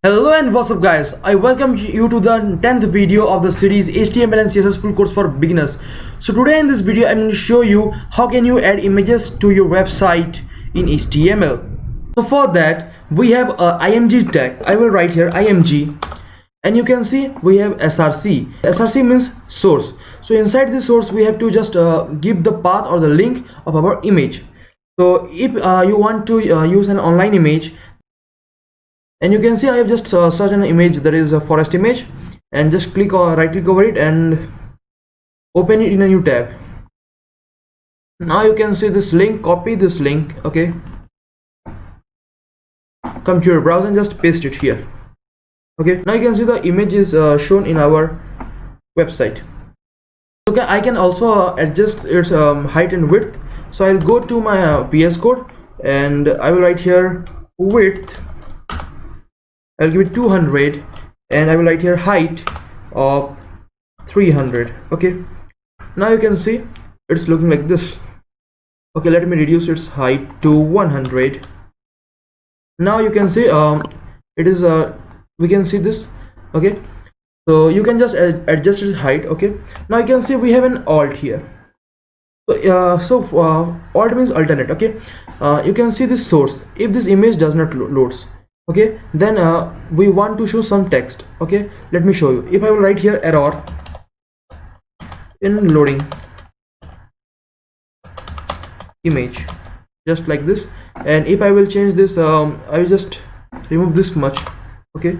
Hello and what's up guys, I welcome you to the 10th video of the series HTML and CSS full course for beginners. So today in this video I'm going to show you how can you add images to your website in HTML. So for that we have a img tag. I will write here img and you can see we have src. Src means source. So inside this source we have to just give the path or the link of our image. So if you want to use an online image, and you can see I have just searched an image that is a forest image, and just click or right click over it and open it in a new tab. Now you can see this link, copy this link, okay, come to your browser and just paste it here. Okay, now you can see the image is shown in our website. Okay, I can also adjust its height and width. So I'll go to my VS Code and I will write here width, I'll give it 200, and I will write here height of 300. Okay, now you can see it's looking like this. Okay, let me reduce its height to 100. Now you can see it is we can see this. Okay, so you can just adjust its height. Okay, now you can see we have an alt here. So alt means alternate. Okay, you can see this source. If this image does not loads, okay, then we want to show some text. Okay, let me show you. If I will write here error in loading image, just like this, and if I will change this, I will just remove this much. Okay,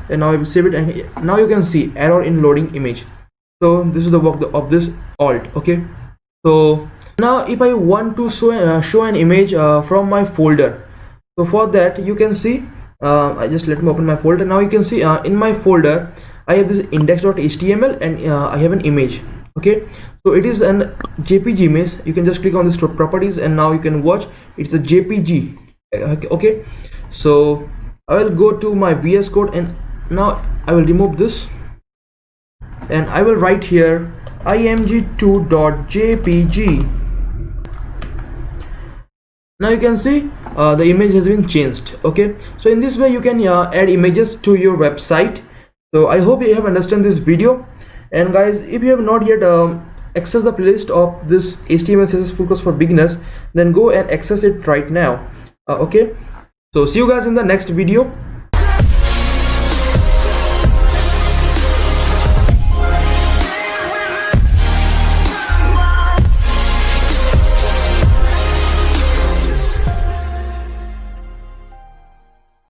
and now I will save it, and now you can see error in loading image. So this is the work of this alt. Okay, so now if I want to show an image from my folder, so for that you can see I just let me open my folder. Now you can see in my folder I have this index.html and I have an image. Okay, so it is an jpg image. You can just click on this properties and now you can watch it's a jpg. Okay, so I will go to my VS Code and now I will remove this and I will write here img2.jpg. Now you can see the image has been changed. Okay, so in this way you can add images to your website. So I hope you have understand this video. And guys, if you have not yet accessed the playlist of this HTML CSS full course for beginners, then go and access it right now. Okay, so see you guys in the next video.